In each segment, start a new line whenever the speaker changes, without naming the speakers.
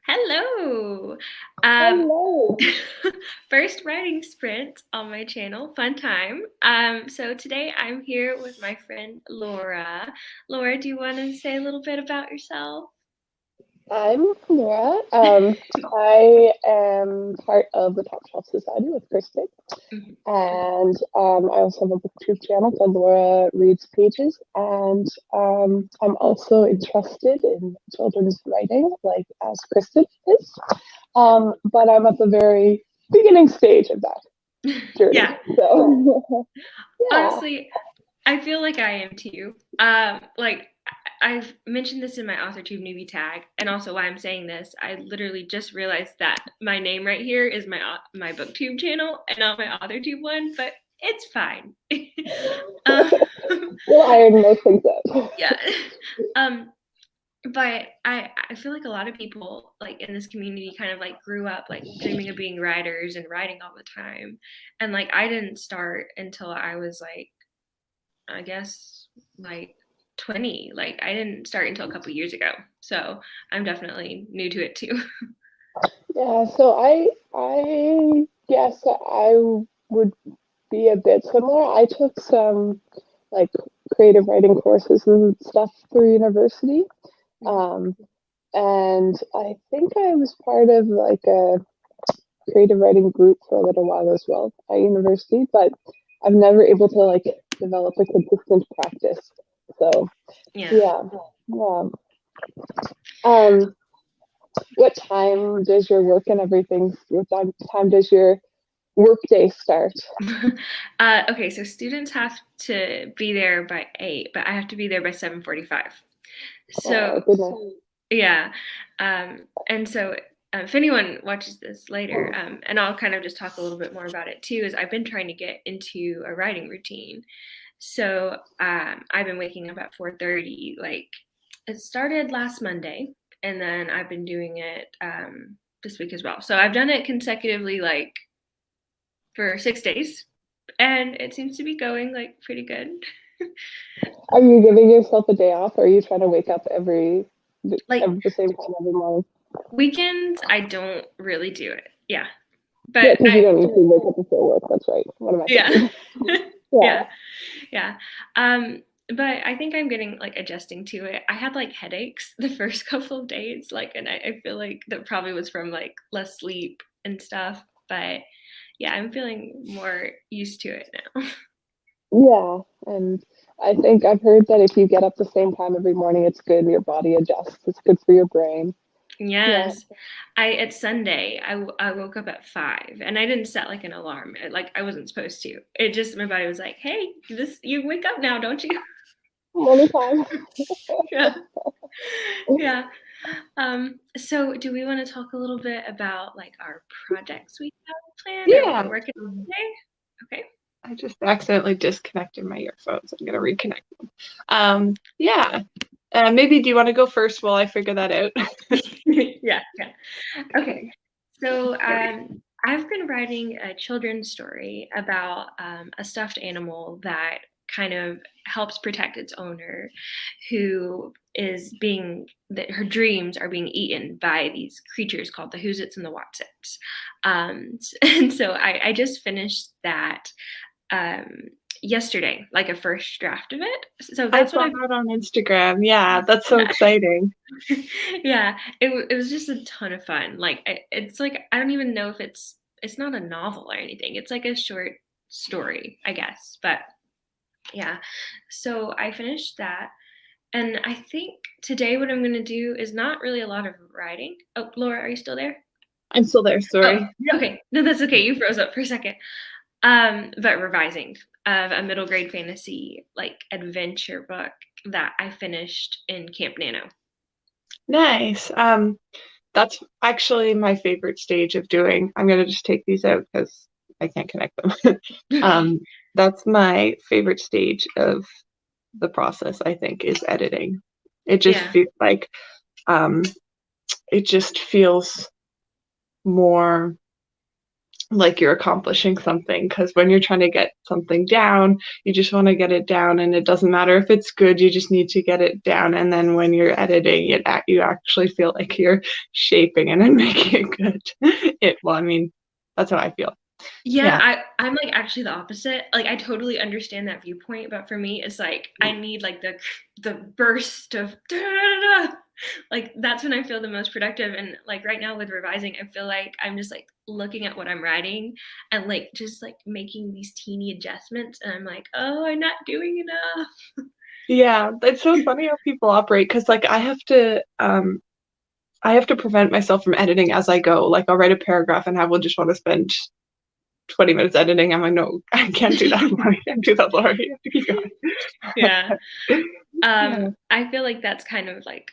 Hello. Um,
Hello.
First writing sprint on my channel. Fun time. So today I'm here with my friend Laura. Laura, do you want to say a little bit about yourself?
I'm Laura. I am part of the Top Shelf Society with Kristen,
Mhm.
and I also have a booktube channel called Laura Reads Pages, and I'm also interested in children's writing, like as Kristen is. But I'm at the very beginning stage of that journey.
Yeah,
So, yeah.
honestly, I feel like I am too. I've mentioned this in my AuthorTube newbie tag, and also why I'm saying this. I literally just realized that my name right here is my BookTube channel and not my AuthorTube one, but it's fine. um,
We'll iron most things out.
yeah. Um, but I feel like a lot of people like in this community kind of like grew up like dreaming of being writers and writing all the time, and like I didn't start until I was like I guess like 20. Like I didn't start until a couple years ago. So I'm definitely new to it too.
Yeah, so I guess I would be a bit similar. I took some like creative writing courses and stuff through university. Um, and I think I was part of like a creative writing group for a little while as well at university, but I've never able to like develop a consistent practice. So
Yeah.
yeah. Yeah. Um, what time does your work and everything, what time does your workday start?
Okay, so students have to be there by 8, but I have to be there by 7:45.
Oh
So
goodness.
yeah. And so if anyone watches this later, and I'll kind of just talk a little bit more about it too, is I've been trying to get into a writing routine. So I've been waking up at 4:30. Like it started last Monday, and then I've been doing it this week as well. So I've done it consecutively, like for 6 days, and it seems to be going like pretty good.
Are you giving yourself a day off, or are you trying to wake up
Like
every the same time every morning?
weekends, I don't really do it. Yeah,
Yeah,
but
because you
I
don't need to wake up before work. That's right. What am I
yeah.
thinking? Yeah.
Yeah. Yeah. Um, but I think I'm getting like adjusting to it. I had like headaches the first couple of days, like, and I feel like that probably was from like less sleep and stuff. But yeah, I'm feeling more used to it now.
Yeah. And I think I've heard that if you get up the same time every morning, it's good. Your body adjusts. It's good for your brain. Yeah.
Yes. It's Sunday. I woke up at 5 and I didn't set like an alarm. Like I wasn't supposed to. It just my body was like, "Hey, this you wake up now, don't you?"
Anytime.
Yeah. Yeah. So do we want to talk a little bit about like our projects we have planned or what
Yeah,
we're working on today? Okay.
I just accidentally disconnected my earphones. I'm gonna reconnect them. Yeah. Maybe do you want to go first while I figure that out?
Yeah, yeah. Okay. So I've been writing a children's story about a stuffed animal that kind of helps protect its owner, who is being that her dreams are being eaten by these creatures called the Who's Its and the Watsits. And so I just finished that um, yesterday, like a first draft of it. So
I
that's what
saw
I've
that on Instagram. Yeah, that's so
yeah.
exciting.
Yeah, it was just a ton of fun. Like it's like I don't even know if it's not a novel or anything. It's like a short story, I guess. But yeah, so I finished that, and I think today what I'm gonna do is not really a lot of writing. Oh, Laura, are you still there?
I'm still there,
Oh,
sorry.
okay. No, that's okay. You froze up for a second. But revising of a middle grade fantasy like adventure book that I finished in Camp Nano.
Nice. That's actually my favorite stage of doing. I'm gonna just take these out because I can't connect them.
Okay.
Um, that's my favorite stage of the process, I think, is editing. It just
Yeah.
feels like um, it just feels more like you're accomplishing something, because when you're trying to get something down, you just want to get it down, and it doesn't matter if it's good, you just need to get it down. And then when you're editing it, you actually feel like you're shaping it and making it good. Well, I mean, that's how I feel.
Yeah,
Yeah.
I'm like actually the opposite. Like I totally understand that viewpoint, but for me, it's like I need like the burst of da, da, da, da. Like that's when I feel the most productive. And like right now with revising, I feel like I'm just like looking at what I'm writing and like just like making these teeny adjustments, and I'm like, oh, I'm not doing enough.
Yeah, it's so funny how people operate, because like I have to prevent myself from editing as I go. Like I'll write a paragraph and I will just want to spend 20 minutes editing. I'm like, no, I can't do that. I can't do that, Laura. You have to keep
Yeah.
going. Yeah.
I feel like that's kind of like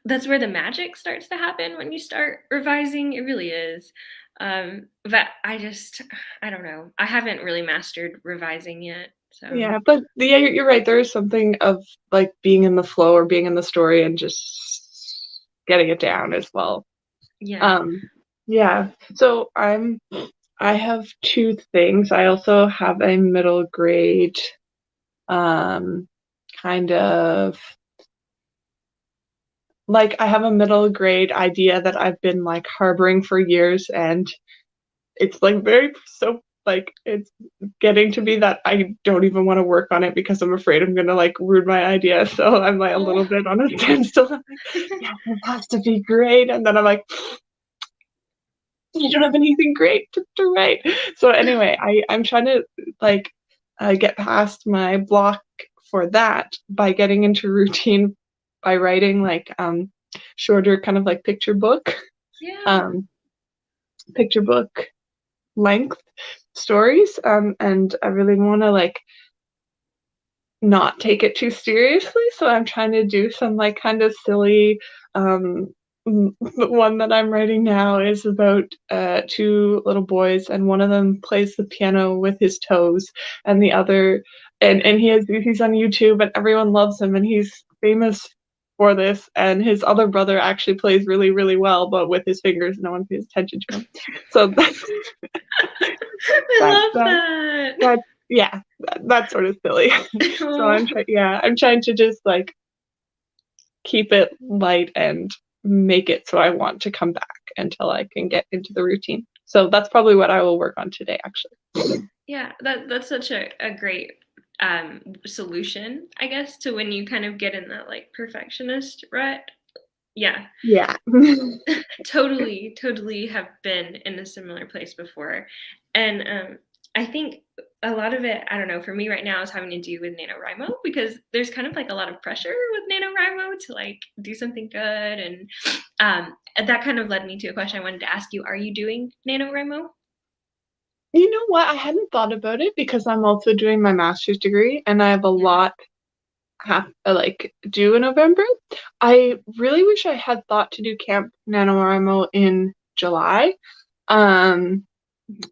that's where the magic starts to happen when you start revising. It really is. But I don't know. I haven't really mastered revising yet. So
Yeah, but yeah, you're right. There is something of like being in the flow or being in the story and just getting it down as well.
yeah.
Um, yeah. So I have two things. I also have a middle grade um kind of like I have a middle grade idea that I've been like harboring for years, and it's like very so like it's getting to be that I don't even want to work on it because I'm afraid I'm gonna like ruin my idea. So I'm like a little
Oh.
bit on a standstill. I'm like, yeah, it has to be great. And then I'm like, you don't have anything great to write. So anyway, I'm trying to like get past my block for that by getting into routine by writing like shorter kind of like
Yeah.
um picture book length stories, and I really want to like not take it too seriously, so I'm trying to do some like kind of silly the one that I'm writing now is about two little boys, and one of them plays the piano with his toes, and the other and he's on YouTube and everyone loves him and he's famous for this, and his other brother actually plays really really well but with his fingers no one pays attention to him. So that's
I
that
love
that
that.
that yeah, that's sort of silly. So
Oh.
I'm trying to just like keep it light and make it so I want to come back until I can get into the routine. So that's probably what I will work on today, actually.
Yeah, that's such a great solution, I guess, to when you kind of get in that like perfectionist rut. Yeah.
Yeah.
Totally have been in a similar place before. And I think a lot of it, I don't know, for me right now is having to do with NaNoWriMo, because there's kind of like a lot of pressure with NaNoWriMo to like do something good. And that kind of led me to a question I wanted to ask you. Are you doing NaNoWriMo?
You know what? I hadn't thought about it because I'm also doing my master's degree and I have a
Yeah.
lot like due in November. I really wish I had thought to do Camp NaNoWriMo in July. Um,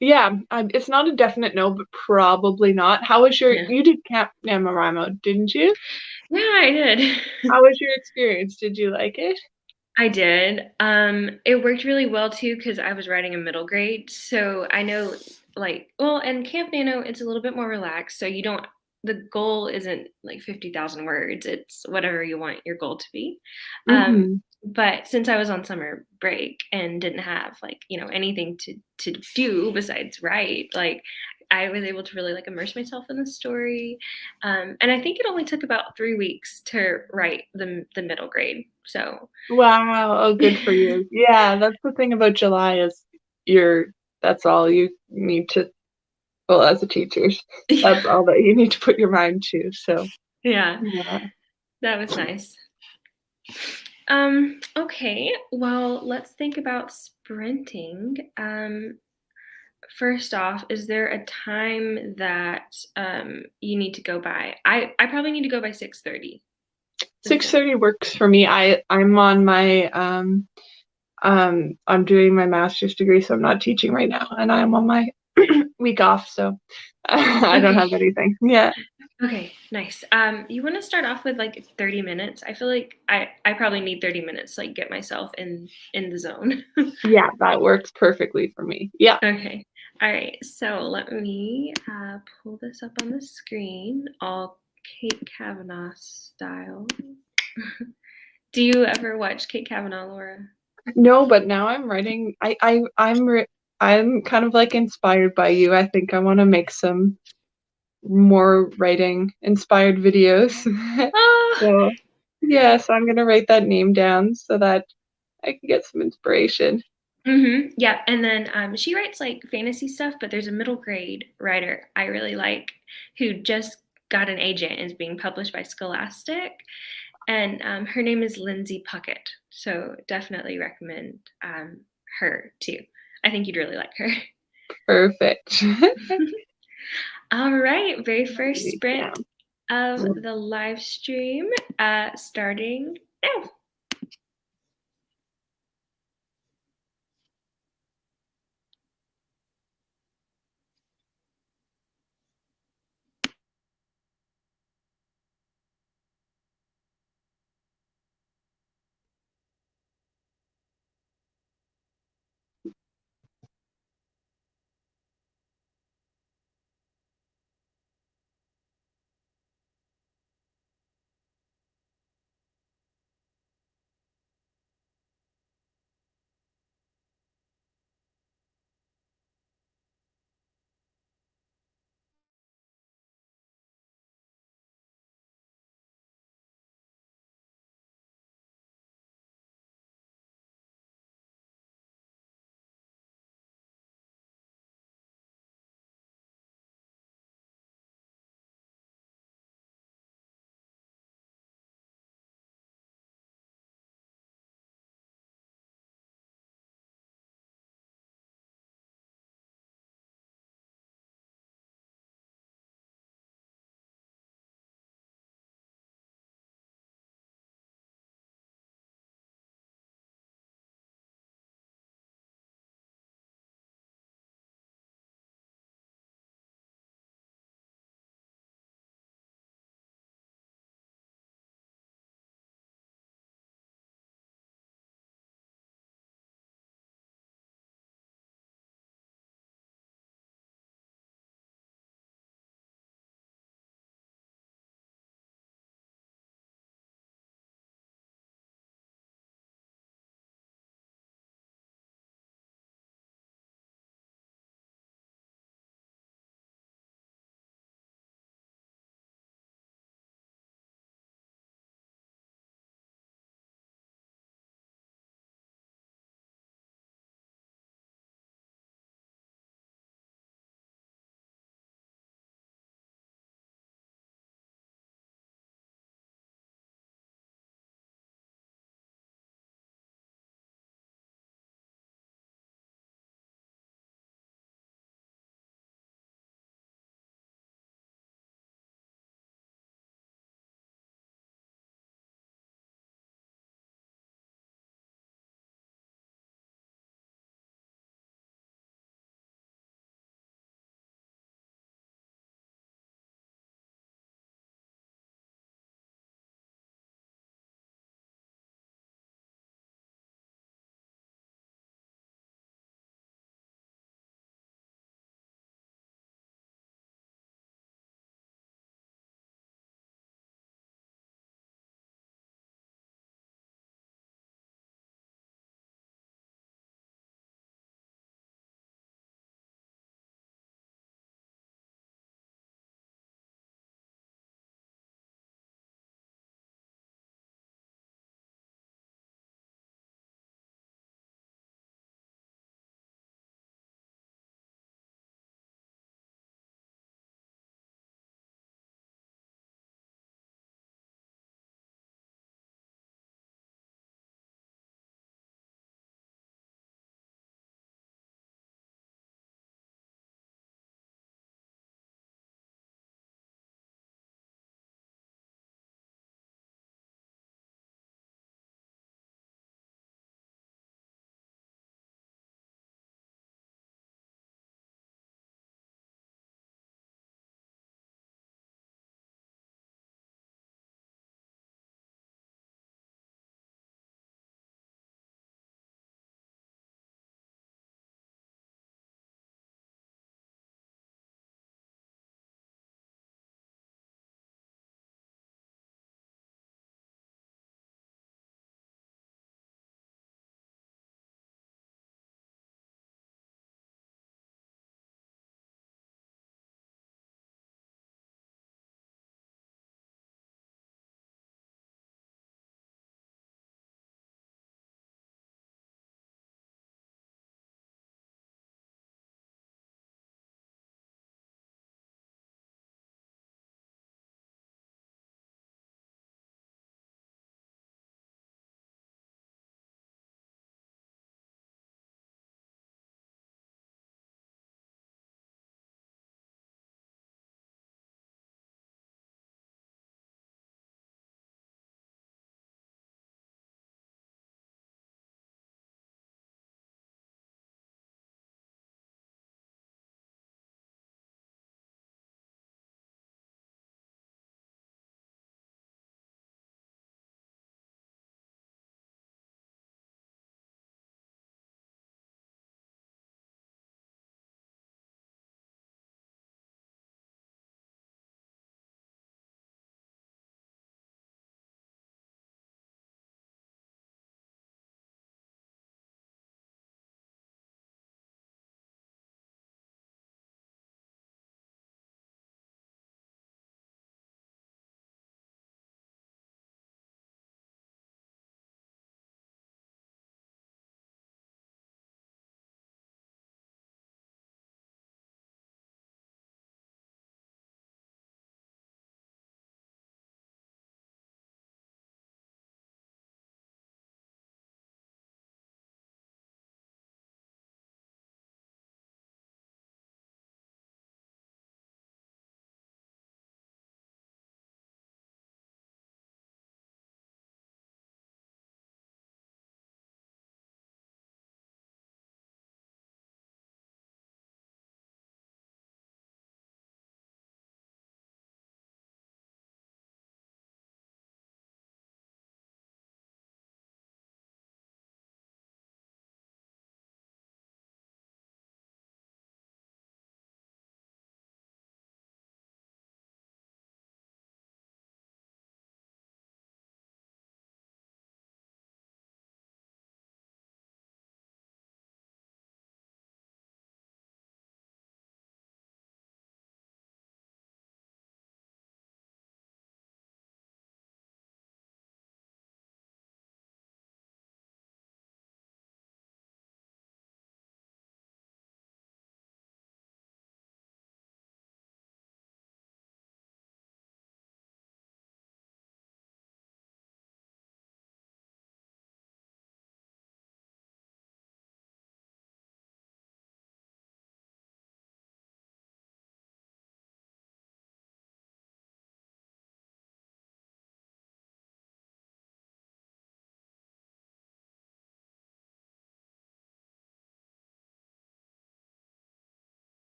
Yeah, it's not a definite no, but probably not.
Yeah.
You did Camp NaNoWriMo, didn't you?
Yeah, I did.
How was your experience? Did you like it?
I did. It worked really well too because I was writing a middle grade, so I know like well, and Camp Nano, it's a little bit more relaxed, so you don't. The goal isn't like 50,000 words. It's whatever you want your goal to be. Um,
Mm-hmm.
but since I was on summer break and didn't have like anything to do besides write, like I was able to really like immerse myself in the story. And I think it only took about 3 weeks to write the middle grade. So
Wow, oh, good for you. Yeah, that's the thing about July is you're that's all you need to, well, as a teacher, that's all that you need to put your mind to. So,
yeah,
yeah.
that was nice. Okay, well, let's think about sprinting. First off, is there a time that you need to go by? I probably need to go by 6:30. Is that
6:30 works for me. I'm on my I'm doing my master's degree, so I'm not teaching right now, and I'm on my week off, so I don't
okay?
have anything. Yeah.
Okay, nice. You want to start off with like 30 minutes. I feel like I probably need 30 minutes to like get myself in the zone.
Yeah, that works perfectly for me. Yeah,
Okay. All right. So let me pull this up on the screen, all Kate Kavanaugh style. Do you ever watch Kate Kavanaugh, Laura?
no, but now I'm writing. I'm kind of like inspired by you. I think I want to make some more writing inspired videos.
Oh,
So yes, I'm gonna write that name down so that I can get some inspiration.
yeah. And then she writes like fantasy stuff, but there's a middle grade writer I really like who just got an agent and is being published by Scholastic. And her name is Lindsay Puckett. So definitely recommend her too. I think you'd really like her.
Perfect.
All right, very first
Write
sprint
down.
of the live stream starting now.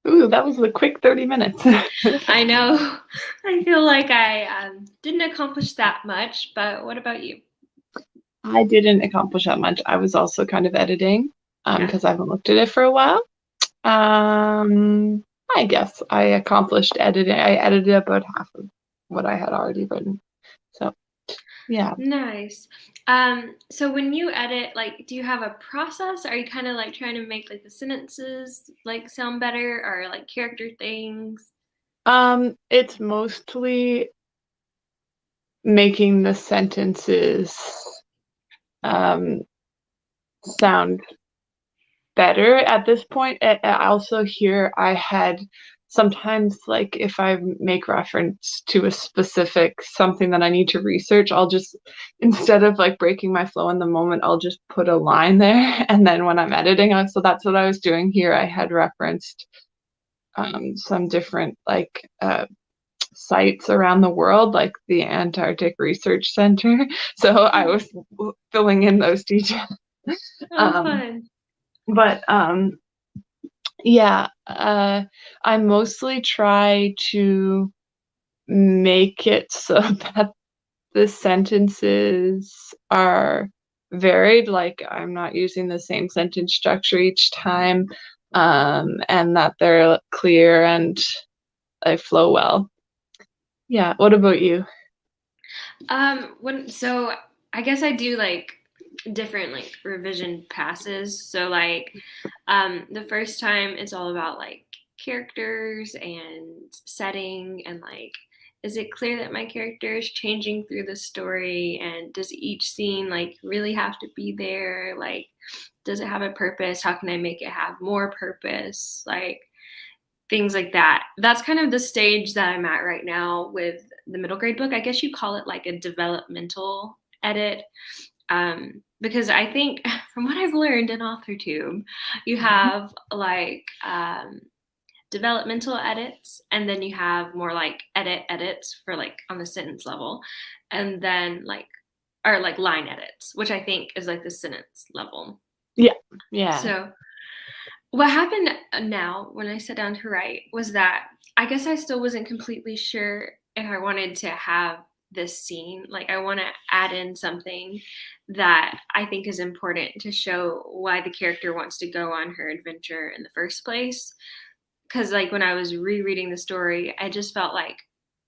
Ooh, that was a quick 30 minutes.
I know. I feel like I didn't accomplish that much, but what about you?
I didn't accomplish that much. I was also kind of editing
Yeah.
because I haven't looked at it for a while. Um, I guess I accomplished editing. I edited about half of what I had already written. So, yeah.
Nice. So when you edit, like, do you have a process? Are you kind of like trying to make like the sentences like sound better or like character things?
It's mostly making the sentences um sound better at this point. I also here I had sometimes like if I make reference to a specific something that I need to research, I'll just instead of like breaking my flow in the moment, I'll just put a line there and then when I'm editing, so that's what I was doing here. I had referenced some different like sites around the world, like the Antarctic Research Center. So I
Oh,
was filling in those details.
oh,
Um,
fun.
but yeah, I mostly try to make it so that the sentences are varied, like I'm not using the same sentence structure each time, and that they're clear and they flow well. Yeah, what about you?
When so I guess I do like different like revision passes. So like the first time it's all about like characters and setting and like is it clear that my character is changing through the story and does each scene like really have to be there? Like does it have a purpose? How can I make it have more purpose? Like things like that. That's kind of the stage that I'm at right now with the middle grade book. I guess you call it like a developmental edit. Because I think from what I've learned in AuthorTube, you have like developmental edits, and then you have more like edits for like on the sentence level, and then like or like line edits, which I think is like the sentence level.
Yeah, yeah.
So what happened now when I sat down to write was that I guess I still wasn't completely sure if I wanted to have this scene. Like, I want to add in something that I think is important to show why the character wants to go on her adventure in the first place. Because, like, when I was rereading the story, I just felt like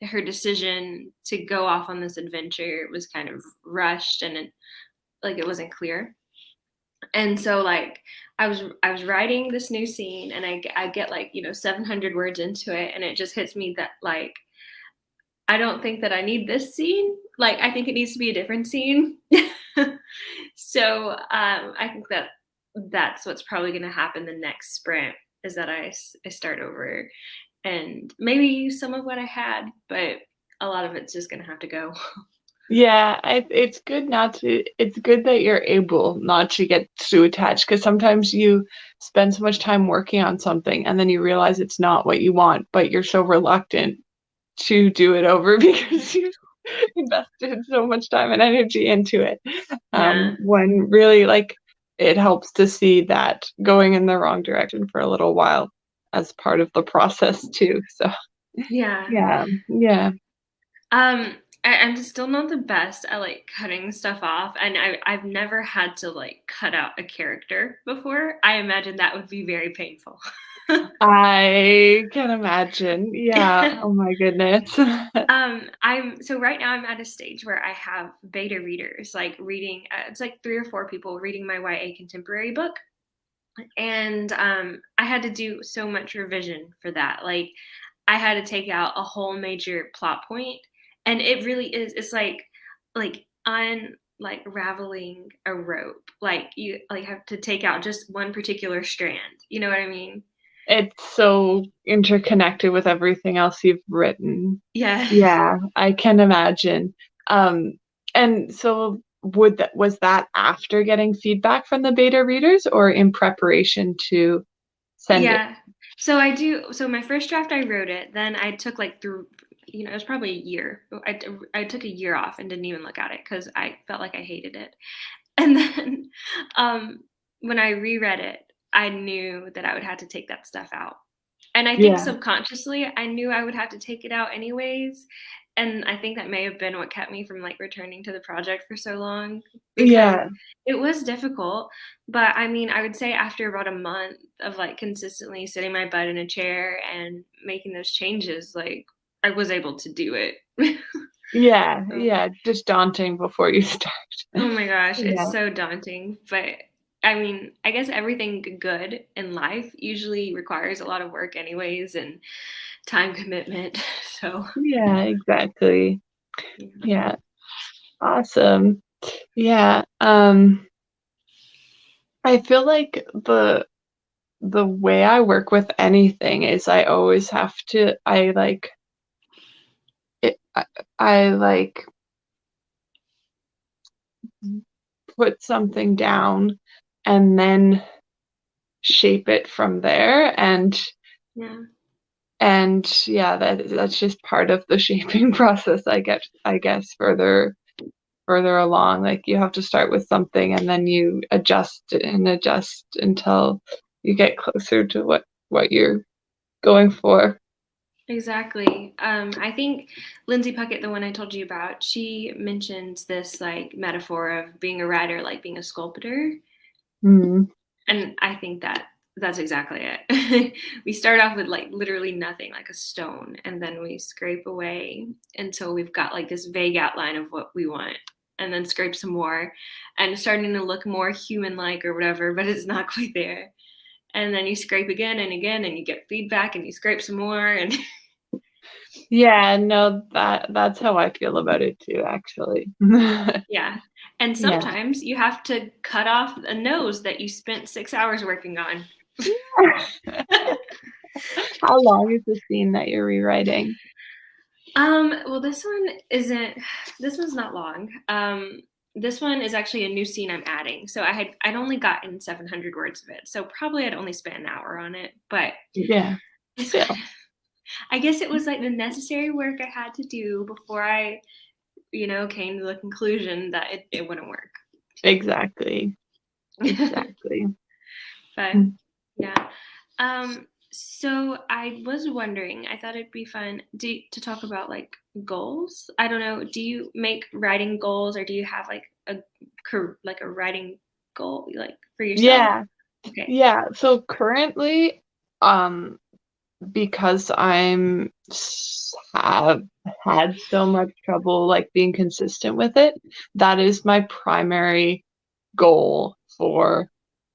her decision to go off on this adventure was kind of rushed and like it wasn't clear. And so like I was writing this new scene and I get like 700 words into it and it just hits me that like I don't think that I need this scene, like I think it needs to be a different scene. So I think that that's what's probably going to happen the next sprint is that I start over and maybe use some of what I had, but a lot of it's just going to have to go.
Yeah, it's good not to, it's good that you're able not to get too attached because sometimes you spend so much time working on something and then you realize it's not what you want, but you're so reluctant to do it over because you invested so much time and energy into it.
Yeah.
When really like it helps to see that going in the wrong direction for a little while as part of the process too. So
Yeah.
yeah, yeah.
I'm still not the best at like cutting stuff off, and I've never had to like cut out a character before. I imagine that would be very painful.
I can imagine. Yeah. Oh my goodness.
I'm so right now I'm at a stage where I have beta readers like reading. It's like 3 or 4 people reading my YA contemporary book, and I had to do so much revision for that. Like I had to take out a whole major plot point, and it really is. It's like on like raveling a rope. Like you like have to take out just one particular strand. You know what I mean?
It's so interconnected with everything else you've written.
Yeah.
Yeah, I can imagine. Um, and so would that was that after getting feedback from the beta readers or in preparation to send it?
Yeah. So I do. So my first draft, I wrote it. Then I took like through, it was probably a year. I took a year off and didn't even look at it because I felt like I hated it. And then when I reread it, I knew that I would have to take that stuff out. And I think
Yeah.
subconsciously, I knew I would have to take it out anyways. And I think that may have been what kept me from like returning to the project for so long because
Yeah.
it was difficult. But I mean, I would say after about a month of like consistently sitting my butt in a chair and making those changes, like I was able to do it.
Yeah.
Um,
Yeah. Just daunting before you start.
oh my gosh, it's
Yeah.
so daunting. But I mean, I guess everything good in life usually requires a lot of work, anyways, and time commitment. So,
Yeah, exactly.
yeah.
Yeah. Awesome. Yeah. I feel like the way I work with anything is I always have to I like it I like put something down and then shape it from there
Yeah,
and yeah, that's just part of the shaping process. I guess further along, like you have to start with something and then you adjust until you get closer to what you're going for.
exactly. I think Lindsay Puckett, the one I told you about, she mentions this like metaphor of being a writer, like being a sculptor.
Mm.
And I think that that's exactly it. We start off with like literally nothing, like a stone, and then we scrape away until we've got like this vague outline of what we want, and then scrape some more, and it's starting to look more human-like or whatever, but it's not quite there. And then you scrape again and again, and you get feedback, and you scrape some more, and
Yeah, no, that's how I feel about it too, actually.
yeah. And
Yeah.
sometimes you have to cut off a nose that you spent 6 hours working on.
How long is the scene that you're rewriting?
Well, this one's not long. This one is actually a new scene I'm adding. So I'd only gotten 700 words of it. So probably I'd only spent an hour on it, but
Yeah,
it's,
still.
I guess it was like the necessary work I had to do before I, came to the conclusion that it wouldn't work.
Exactly. Exactly.
But
Mm.
yeah. So I was wondering, I thought it'd be fun to talk about like goals. I don't know, do you make writing goals or do you have like a writing goal like for yourself?
Yeah.
Okay.
Yeah. So currently, um, because have had so much trouble like being consistent with it, that is my primary goal for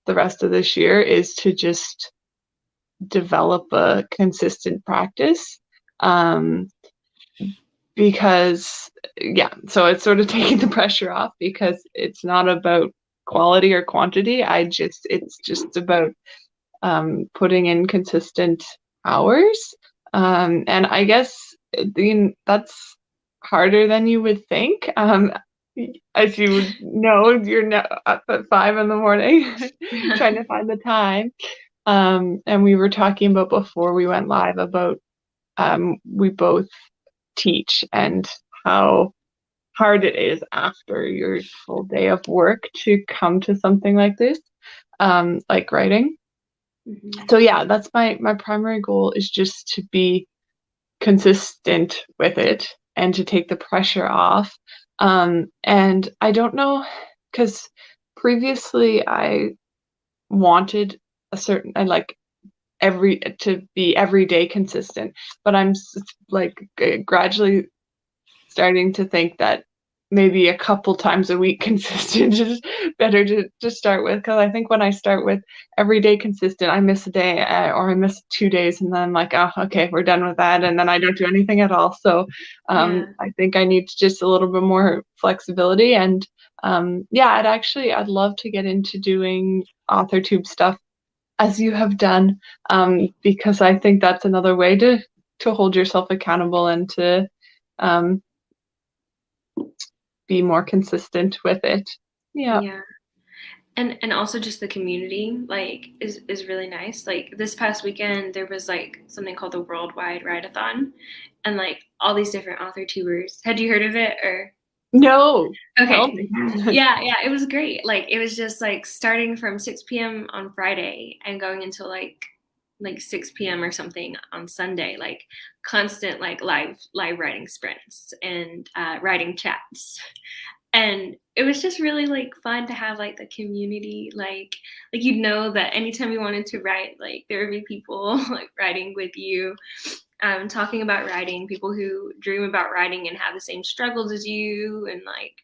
the rest of this year is to just develop a consistent practice. Um, because yeah, so it's sort of taking the pressure off because it's not about quality or quantity. It's just about putting in consistent hours. And I guess that's harder than you would think. As you would know, you're up at 5 in the morning trying to find the time. And we were talking about before we went live about we both teach and how hard it is after your full day of work to come to something like this, like writing.
Hmm.
So yeah, that's my primary goal is just to be consistent with it and to take the pressure off. And I don't know, because previously I wanted I like every to be every day consistent, but like gradually starting to think that maybe a couple times a week consistent is better to start with, because I think when I start with every day consistent, I miss a day or I miss 2 days and then I'm like, oh, okay, we're done with that, and then I don't do anything at all. So
Yeah.
I think I need just a little bit more flexibility, and yeah, I'd love to get into doing author tube stuff as you have done, because I think that's another way to hold yourself accountable and to um, be more consistent with it. Yeah.
Yeah. And also just the community like is really nice. Like this past weekend there was like something called the Worldwide Write-a-thon and like all these different author tubers. Had you heard of it or
No, tell
okay.
me.
Yeah, it was great. Like it was just like starting from 6 p.m. on Friday and going until like like 6 p.m. or something on Sunday, like constant like live writing sprints and writing chats. And it was just really like fun to have like the community, like you'd know that anytime you wanted to write, like there would be people like writing with you, talking about writing, people who dream about writing and have the same struggles as you. And like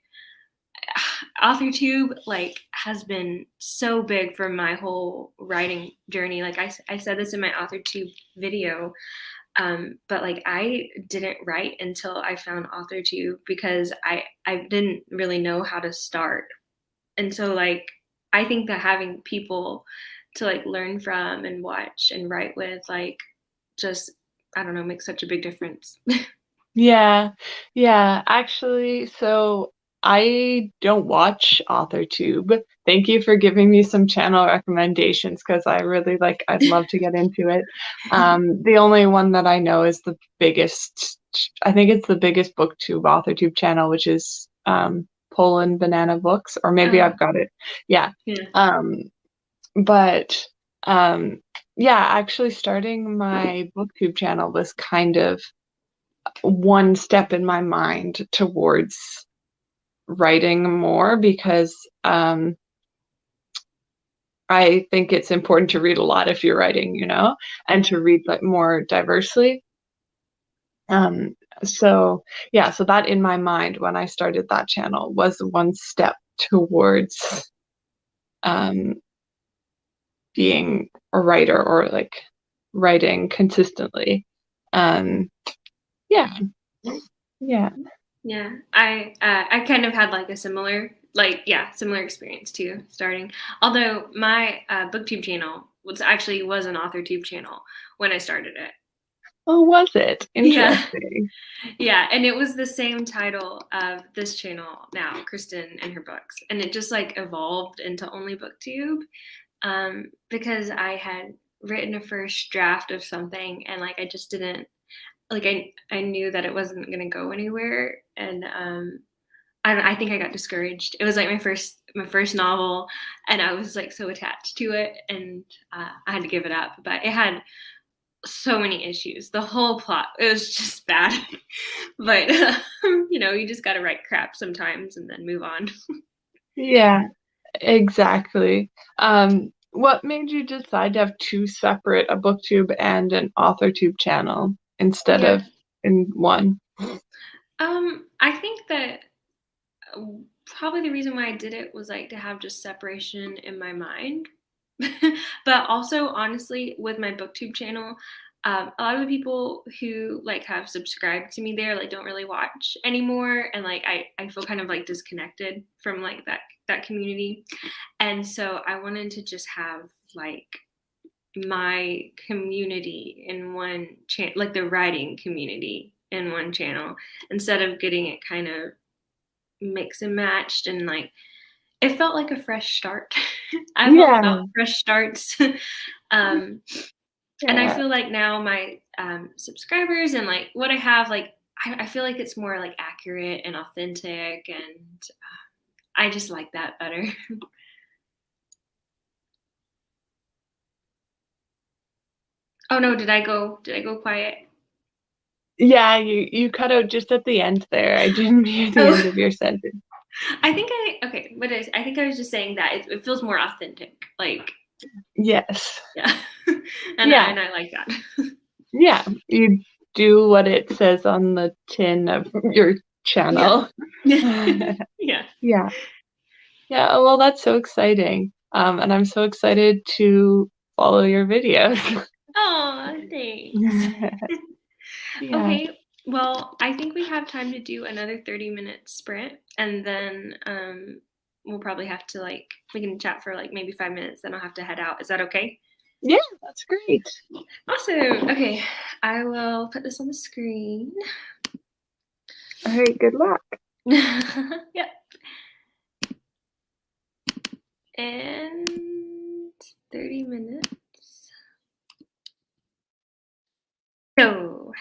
AuthorTube like has been so big for my whole writing journey. Like I said this in my AuthorTube video, but like I didn't write until I found AuthorTube because I didn't really know how to start. And so like I think that having people to like learn from and watch and write with, like, just, I don't know, makes such a big difference.
Yeah, yeah. Actually, so I don't watch AuthorTube. Thank you for giving me some channel recommendations because I really like, I'd love to get into it. The only one that I know is the biggest, I think it's the biggest booktube AuthorTube channel, which is Poland Banana Books, or maybe
Oh,
I've got it. Yeah.
yeah.
Um, but yeah, actually starting my booktube channel was kind of one step in my mind towards writing more because I think it's important to read a lot if you're writing, and
Yeah.
to read like more diversely. Um, so yeah, so that in my mind when I started that channel was one step towards um, being a writer or like writing consistently. Um, yeah, yeah,
Yeah, I kind of had like a similar, like, yeah, similar experience too, starting. Although my booktube channel was an author tube channel when I started it.
oh, was it
Yeah.
interesting?
Yeah, and it was the same title of this channel now, Kristen and her books, and it just like evolved into only booktube, because I had written a first draft of something and like I just didn't, like, I knew that it wasn't going to go anywhere. And I think I got discouraged. It was like my first novel, and I was like so attached to it, and I had to give it up. But it had so many issues. The whole plot, it was just bad. But you just got to write crap sometimes and then move on.
Yeah, exactly. What made you decide to have two separate, a booktube and an authortube channel instead
Yeah.
of in one?
I think that probably the reason why I did it was like to have just separation in my mind. But also, honestly, with my booktube channel, a lot of the people who like have subscribed to me there like don't really watch anymore, and like I feel kind of like disconnected from like that community. And so I wanted to just have like my community in one channel, like the writing community in one channel, instead of getting it kind of mix and matched. And like it felt like a fresh start. I'm all about
Yeah,
fresh starts. um and I
yeah,
feel like now my subscribers and like what I have, like I feel like it's more like accurate and authentic, and I just like that better. Oh no, did I go quiet?
yeah. You cut out just at the end there. I didn't hear the end
Oh,
of your sentence.
I think okay, I think I was just saying that it feels more authentic, like,
Yes.
yeah. and I,
Yeah,
and I like that.
yeah. You do what it says on the tin of your
Yeah.
channel.
Yeah.
Yeah. Yeah, well, that's so exciting. And I'm so excited to follow your videos.
Oh, thanks.
Yeah.
Okay, well, I think we have time to do another 30-minute sprint, and then we'll probably have to, like, we can chat for like maybe 5 minutes, then I'll have to head out. Is that okay?
Yeah, that's great.
Awesome. Okay, I will put this on the screen.
All right, good luck.
Yep. And 30 minutes. Go.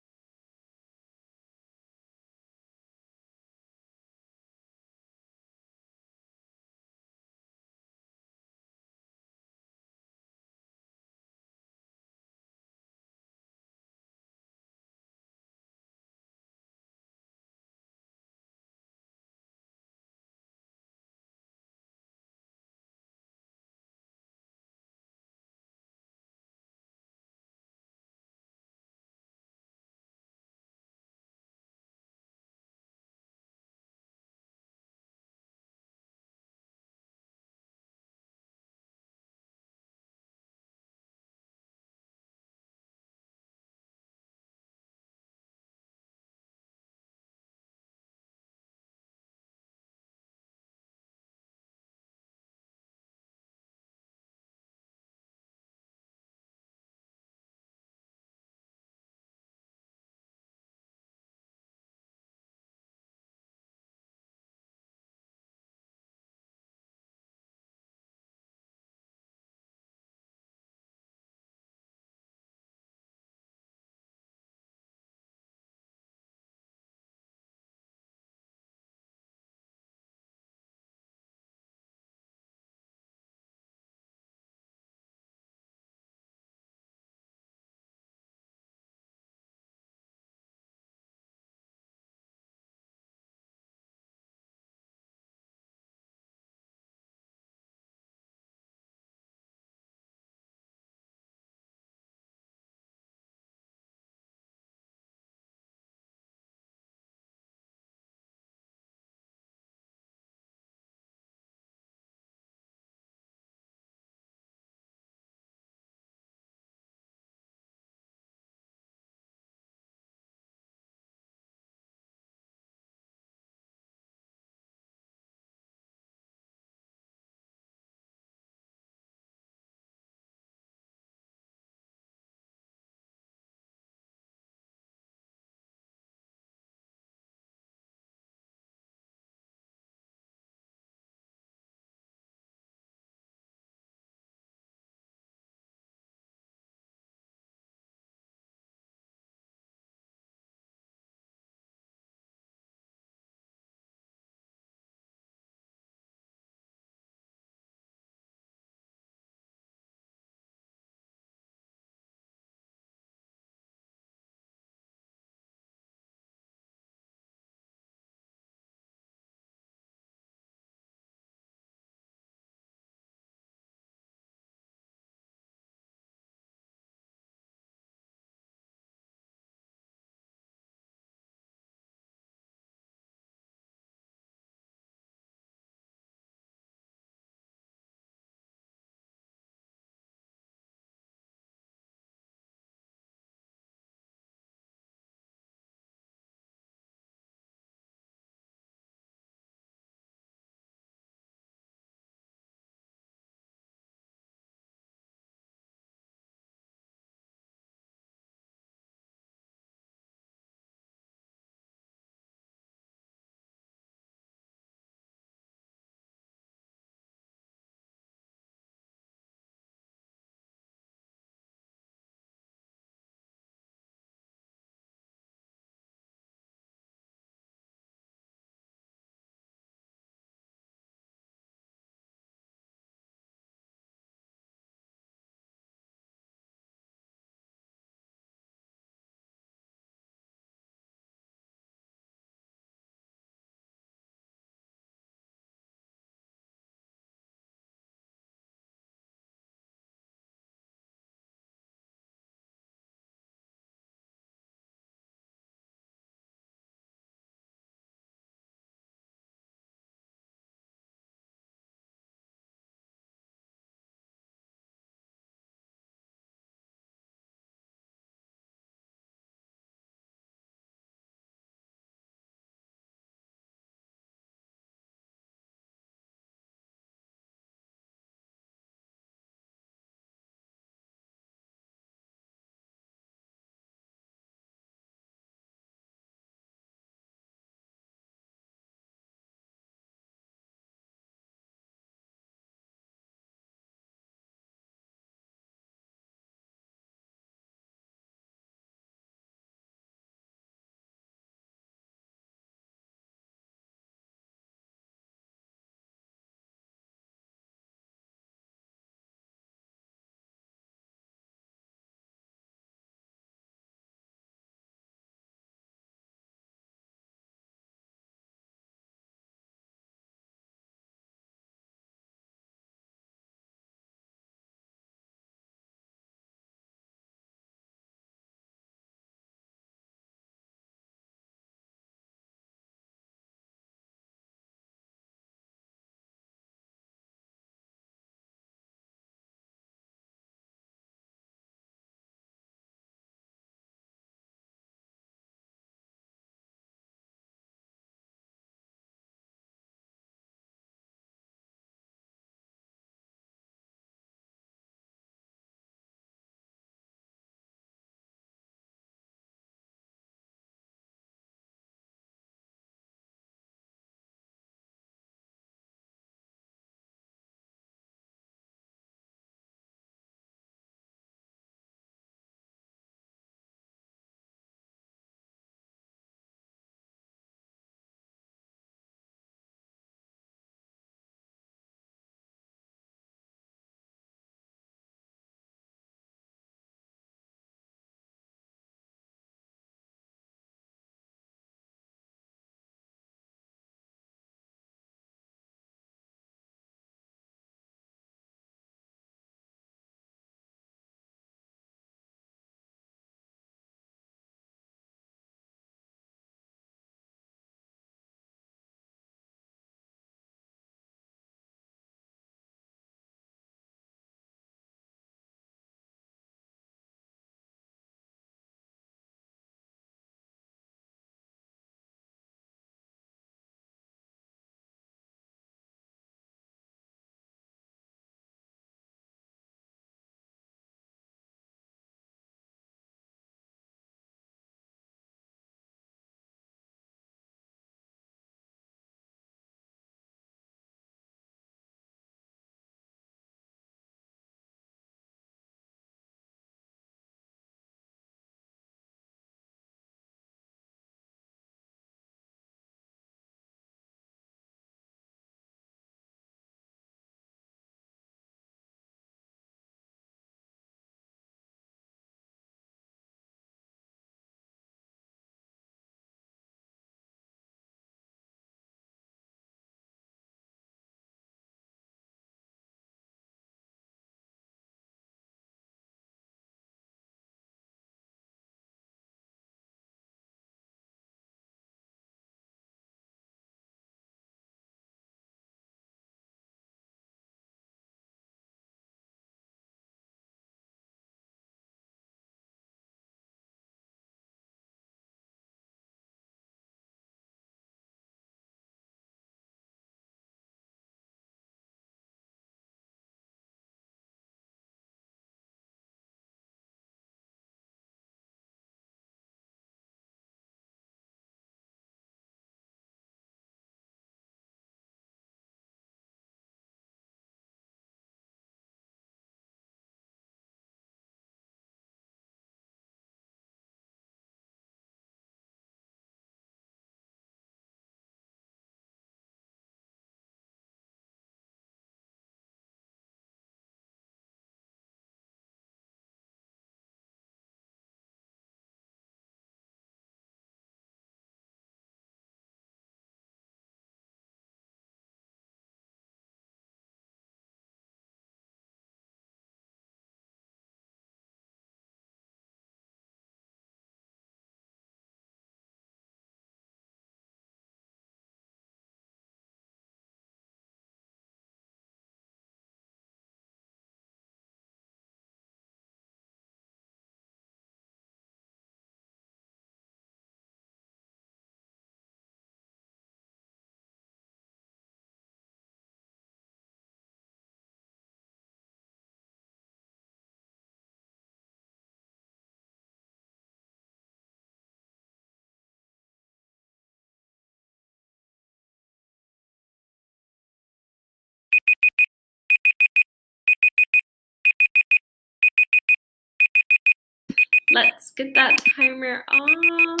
Let's get that timer off.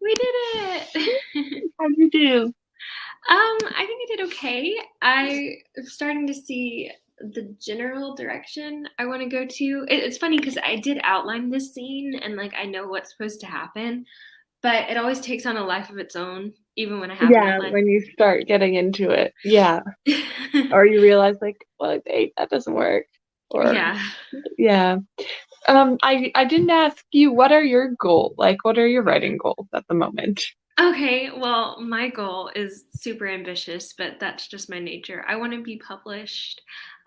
We did it.
How'd you do?
I think I did okay. I'm starting to see the general direction I want to go to. It's funny because I did outline this scene and like I know what's supposed to happen, but it always takes on a life of its own, even when I have an
Yeah,
outline.
when you start getting into it. Yeah. Or you realize like, well, hey, that doesn't work. Or
Yeah.
yeah. I didn't ask you what are your goals? Like what are your writing goals at the moment?
Okay, well, my goal is super ambitious, but that's just my nature. I want to be published.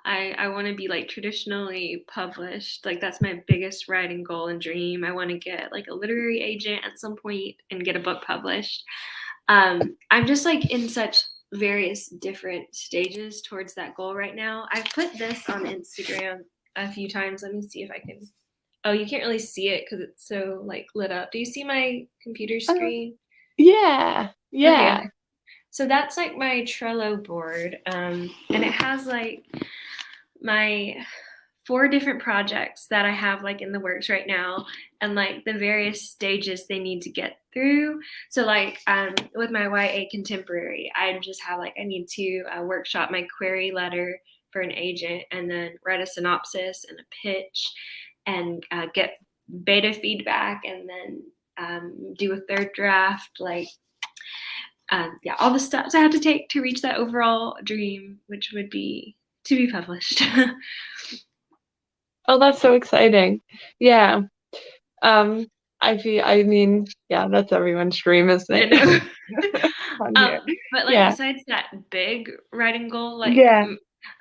I want to be like traditionally published. Like that's my biggest writing goal and dream. I want to get like a literary agent at some point and get a book published. I'm just like in such various different stages towards that goal right now. I put this on Instagram a few times. Let me see if I can. Oh, you can't really see it because it's so like lit up. Do you see my computer
Uh,
screen?
yeah.
Okay,
Yeah.
okay. So that's like my Trello board, and it has like my 4 different projects that I have like in the works right now, and like the various stages they need to get through. So like with my YA contemporary, I just have like I need to workshop my query letter for an agent, and then write a synopsis and a pitch, and get beta feedback, and then do a third draft, like yeah, all the steps I had to take to reach that overall dream, which would be to be published.
Oh, that's so exciting. Yeah. Um, I mean, yeah, that's everyone's dream, isn't
I
it?
know.
On here.
But like
Yeah.
besides that big writing goal,
Yeah.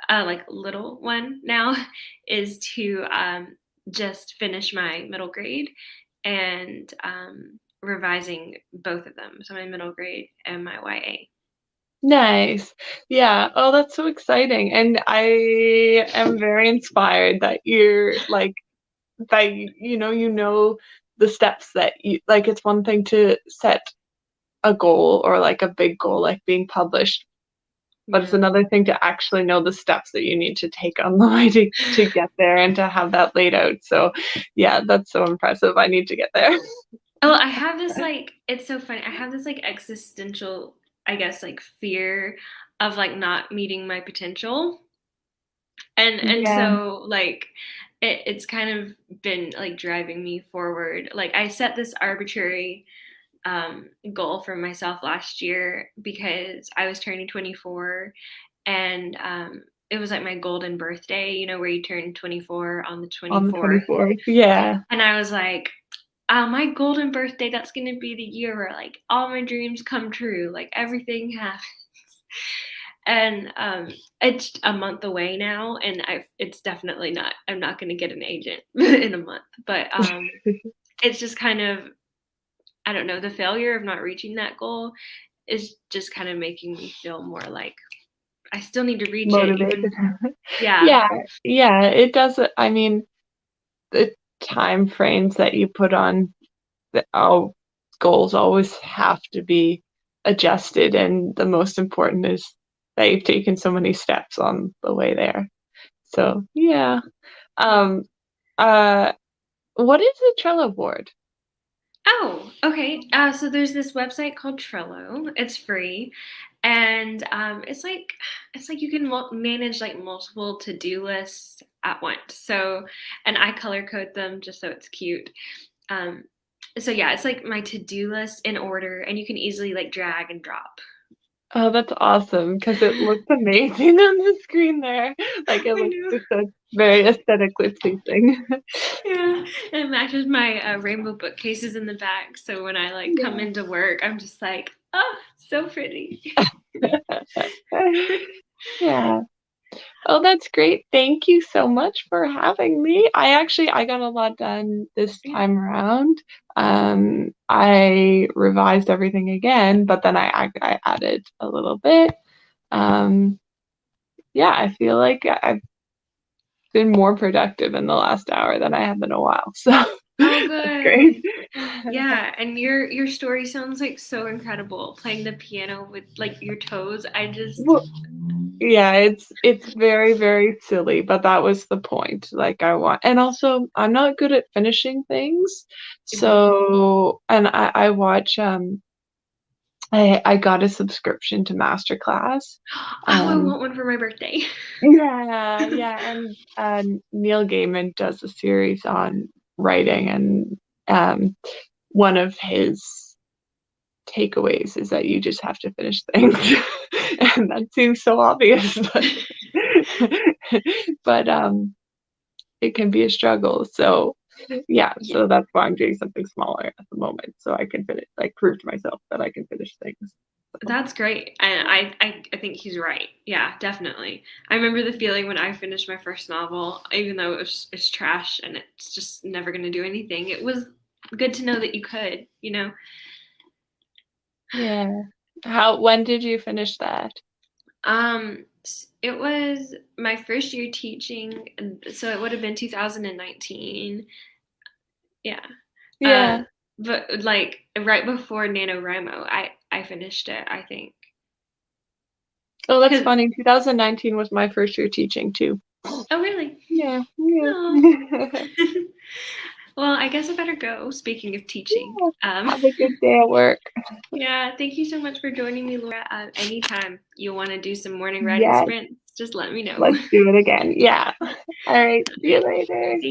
like little one now is to just finish my middle grade and revising both of them. So my middle grade and my YA.
Nice. Yeah. Oh, that's so exciting. And I am very inspired that you're like that you know the steps that you like it's one thing to set a goal or like a big goal like being published, but it's
Yeah.
another thing to actually know the steps that you need to take on the way to get there and to have that laid out. So yeah, that's so impressive. I need to get there.
Oh, I have this like it's so funny. I have this like existential, I guess, like fear of like not meeting my potential. And
Yeah.
so like it's kind of been like driving me forward. Like I set this arbitrary goal for myself last year because I was turning 24, and it was like my golden birthday, where you turn 24 on the
On the
24th.
24th. Yeah.
And I was like, my golden birthday, that's going to be the year where like all my dreams come true, like everything happens. And it's a month away now, and it's definitely not, I'm not going to get an agent in a month, but it's just kind of, I don't know, the failure of not reaching that goal is just kind of making me feel more like I still need to reach it,
Motivated.
even. Yeah.
Yeah. Yeah, it does. I mean, the time frames that you put on our goals always have to be adjusted, and the most important is that you've taken so many steps on the way there. So yeah. Um uh what is a Trello board?
Oh, okay. So there's this website called Trello. It's free, and it's like you can manage like multiple to-do lists at once. So, and I color code them just so it's cute. Um, so yeah, it's like my to-do list in order, and you can easily like drag and drop.
Oh, that's awesome because it looks amazing on the screen there. Like it
I
looks
know.
just so very aesthetically pleasing.
Yeah, and it matches my rainbow bookcases in the back. So when I like come
Yeah.
into work, I'm just like, oh, so pretty.
Yeah. Oh, that's great. Thank you so much for having me. I got a lot done this
Yeah.
time around. I revised everything again, but then I added a little bit. Um, yeah, I feel like I've been more productive in the last hour than I have in a while. So
Oh,
that's great.
good. Yeah, and your story sounds like so incredible. Playing the piano with like your toes. I just
Well, yeah, it's very, very silly, but that was the point. Like I want, and also I'm not good at finishing things.
Mhm.
So, and I watch I got a subscription to Masterclass.
Oh, I
Um,
want one for my birthday.
yeah, yeah, and Neil Gaiman does a series on writing, and one of his takeaways is that you just have to finish things. And that seems so obvious, but but it can be a struggle. So yeah,
Yeah.
so that's why I'm doing something smaller at the moment, so I can finish, like prove to myself that I can finish things. So,
That's great. And I think he's right. Yeah, definitely. I remember the feeling when I finished my first novel, even though it's trash and it's just never going to do anything. It was good to know that you could, you know.
yeah. When did you finish that?
It was my first year teaching, so it would have been 2019. Yeah. Uh,
Yeah.
but like right before NaNoWriMo, I finished it, I think.
Oh, that's
'Cause,
funny. 2019 was my first year teaching too.
oh really?
Yeah, yeah.
No. Well, I guess I better go. Speaking of teaching,
Yeah. Have a good day at work.
yeah, thank you so much for joining me, Laura. Anytime you want to do some morning writing
Yes,
sprints, just let me know.
let's do it again. Yeah. All right. See you later.
See